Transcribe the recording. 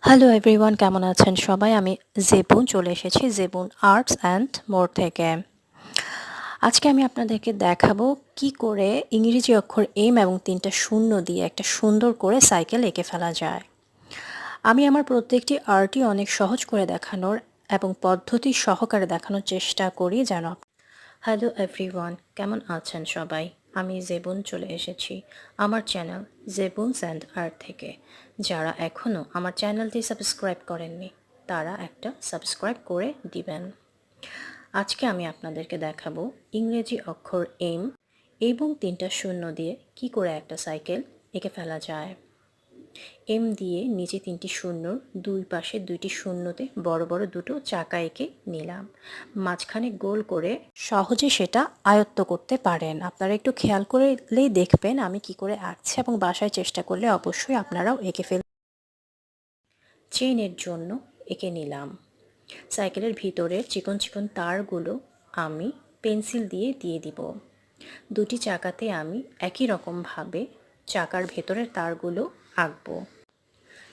Hello everyone, কেমন আছেন সবাই? আমি জেবুন চলে এসেছি জেবুন আর্টস অ্যান্ড মোর থেকে। আজকে আমি আপনাদেরকে দেখাবো কি করে ইংরেজি অক্ষর এম এবং ৩টা শূন্য দিয়ে একটা সুন্দর করে সাইকেল এঁকে ফেলা যায়। আমি আমার প্রত্যেকটি আর্টই অনেক সহজ করে দেখানোর এবং পদ্ধতি সহকারে দেখানোর চেষ্টা করি যেন। হ্যালো এভরিওয়ান, কেমন আছেন সবাই? আমি জেবুন চলে এসেছি আমার চ্যানেল জেবুনস অ্যান্ড আর্ট থেকে। যারা এখনও আমার চ্যানেলটি সাবস্ক্রাইব করেননি তারা একটা সাবস্ক্রাইব করে দিবেন। আজকে আমি আপনাদেরকে দেখাবো ইংরেজি অক্ষর এম এবং ৩টা শূন্য দিয়ে কি করে একটা সাইকেল এঁকে ফেলা যায়। এম দিয়ে নিচে ৩টি শূন্যর দুই পাশে ২টি শূন্যতে বড় বড় দুটো চাকা এঁকে নিলাম। মাঝখানে গোল করে সহজে সেটা আয়ত্ত করতে পারেন। আপনারা একটু খেয়াল করলেই দেখবেন আমি কি করে আঁকছি, এবং বাসায় চেষ্টা করলে অবশ্যই আপনারাও এঁকে চেইনের জন্য এঁকে নিলাম। সাইকেলের ভিতরের চিকন চিকন তারগুলো আমি পেন্সিল দিয়ে দিব। দুটি চাকাতে আমি একই রকমভাবে চাকার ভেতরের তারগুলো আঁকবো।